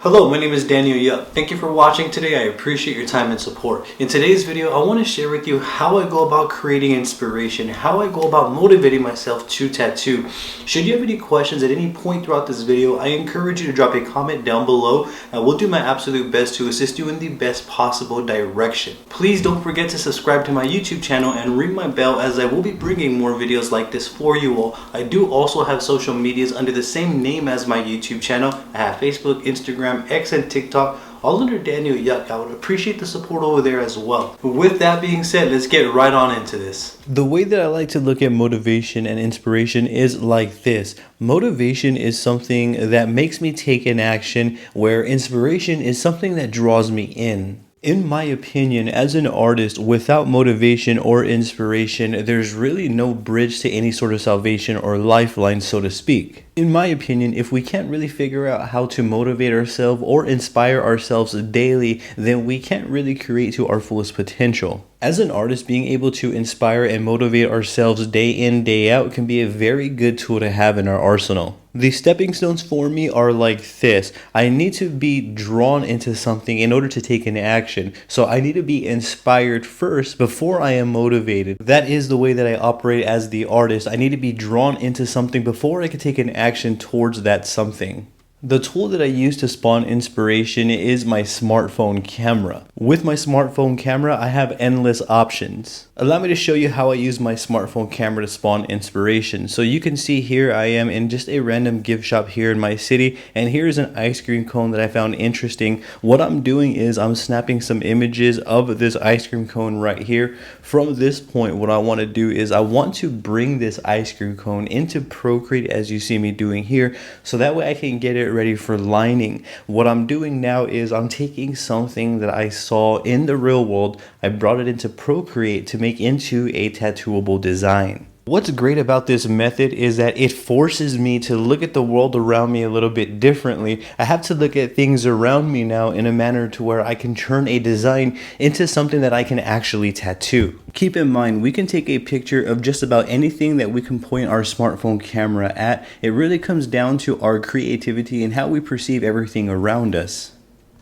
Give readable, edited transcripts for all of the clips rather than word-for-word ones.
Hello, my name is Daniel Yuck. Thank you for watching today. I appreciate your time and support. In today's video, I want to share with you how I go about creating inspiration, how I go about motivating myself to tattoo. Should you have any questions at any point throughout this video, I encourage you to drop a comment down below. I will do my absolute best to assist you in the best possible direction. Please don't forget to subscribe to my YouTube channel and ring my bell, as I will be bringing more videos like this for you all. I do also have social medias under the same name as my YouTube channel. I have Facebook, Instagram, X, and TikTok, all under Daniel Yuck. I would appreciate the support over there as well. With that being said, let's get right on into this. The way that I like to look at motivation and inspiration is like this. Motivation is something that makes me take an action, where inspiration is something that draws me in. In my opinion, as an artist, without motivation or inspiration, there's really no bridge to any sort of salvation or lifeline, so to speak. In my opinion, if we can't really figure out how to motivate ourselves or inspire ourselves daily, then we can't really create to our fullest potential. As an artist, being able to inspire and motivate ourselves day in, day out can be a very good tool to have in our arsenal. The stepping stones for me are like this. I need to be drawn into something in order to take an action. So I need to be inspired first before I am motivated. That is the way that I operate as the artist. I need to be drawn into something before I can take an action towards that something. The tool that I use to spawn inspiration is my smartphone camera. With my smartphone camera, I have endless options. Allow me to show you how I use my smartphone camera to spawn inspiration. So you can see here I am in just a random gift shop here in my city, and here's an ice cream cone that I found interesting. What I'm doing is I'm snapping some images of this ice cream cone right here. From this point, what I want to do is I want to bring this ice cream cone into Procreate, as you see me doing here, so that way I can get it ready for lining. What I'm doing now is I'm taking something that I saw in the real world, I brought it into Procreate to make into a tattooable design. What's great about this method is that it forces me to look at the world around me a little bit differently. I have to look at things around me now in a manner to where I can turn a design into something that I can actually tattoo. Keep in mind, we can take a picture of just about anything that we can point our smartphone camera at. It really comes down to our creativity and how we perceive everything around us.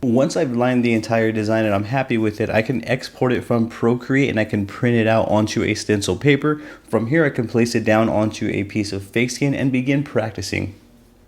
Once I've lined the entire design and I'm happy with it, I can export it from Procreate and I can print it out onto a stencil paper. From here, I can place it down onto a piece of fake skin and begin practicing.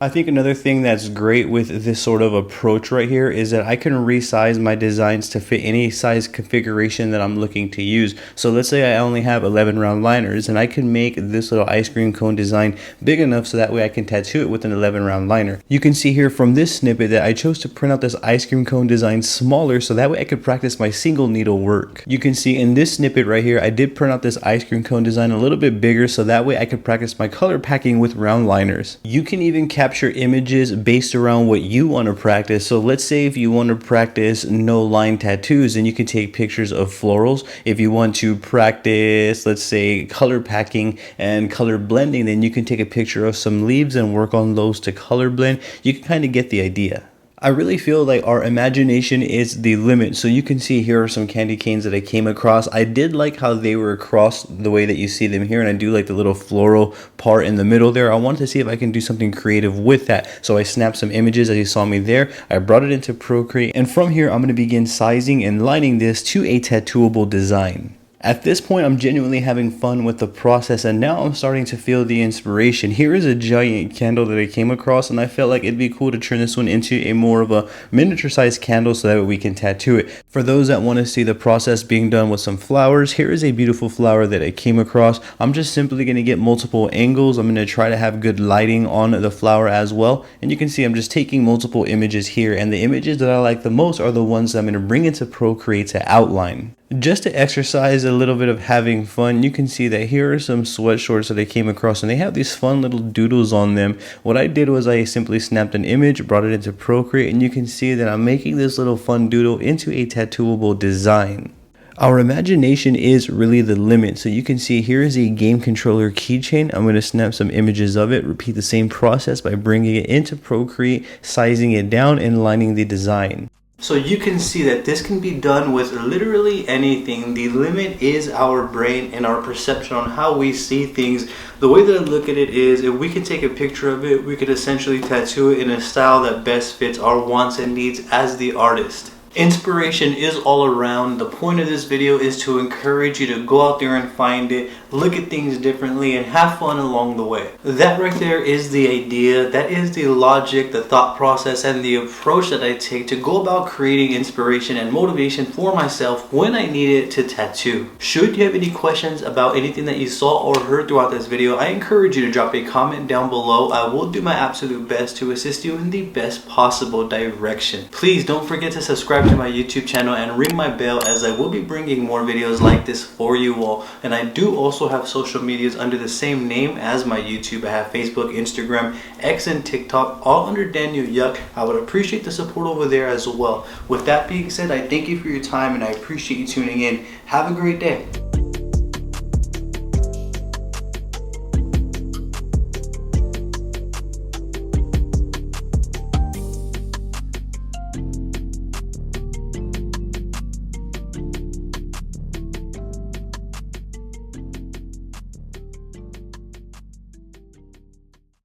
I think another thing that's great with this sort of approach right here is that I can resize my designs to fit any size configuration that I'm looking to use. So let's say I only have 11 round liners, and I can make this little ice cream cone design big enough so that way I can tattoo it with an 11 round liner. You can see here from this snippet that I chose to print out this ice cream cone design smaller so that way I could practice my single needle work. You can see in this snippet right here, I did print out this ice cream cone design a little bit bigger so that way I could practice my color packing with round liners. You can even capture images based around what you want to practice. So let's say if you want to practice no line tattoos, then you can take pictures of florals. If you want to practice, let's say, color packing and color blending, then you can take a picture of some leaves and work on those to color blend. You can kind of get the idea. I really feel like our imagination is the limit. So you can see here are some candy canes that I came across. I did like how they were across the way that you see them here, and I do like the little floral part in the middle there. I wanted to see if I can do something creative with that. So I snapped some images as you saw me there. I brought it into Procreate, and from here I'm going to begin sizing and lining this to a tattooable design. At this point, I'm genuinely having fun with the process, and now I'm starting to feel the inspiration. Here is a giant candle that I came across, and I felt like it'd be cool to turn this one into a more of a miniature sized candle so that we can tattoo it. For those that want to see the process being done with some flowers, here is a beautiful flower that I came across. I'm just simply going to get multiple angles. I'm going to try to have good lighting on the flower as well. And you can see I'm just taking multiple images here, and the images that I like the most are the ones that I'm going to bring into Procreate to outline. Just to exercise a little bit of having fun, you can see that here are some sweatshorts that I came across, and they have these fun little doodles on them. What I did was I simply snapped an image, brought it into Procreate, and you can see that I'm making this little fun doodle into a tattooable design. Our imagination is really the limit. So you can see here is a game controller keychain. I'm going to snap some images of it, repeat the same process by bringing it into Procreate, sizing it down, and lining the design. So you can see that this can be done with literally anything. The limit is our brain and our perception on how we see things. The way that I look at it is, if we can take a picture of it, we could essentially tattoo it in a style that best fits our wants and needs as the artist. Inspiration is all around. The point of this video is to encourage you to go out there and find it, look at things differently, and have fun along the way. That right there is the idea, that is the logic, the thought process, and the approach that I take to go about creating inspiration and motivation for myself when I need it to tattoo. Should you have any questions about anything that you saw or heard throughout this video, I encourage you to drop a comment down below. I will do my absolute best to assist you in the best possible direction. Please don't forget to subscribe to my YouTube channel and ring my bell, as I will be bringing more videos like this for you all. And I do also have social medias under the same name as my YouTube. I have Facebook, Instagram, X, and TikTok, all under Daniel Yuck. I would appreciate the support over there as well. With that being said, I thank you for your time and I appreciate you tuning in. Have a great day.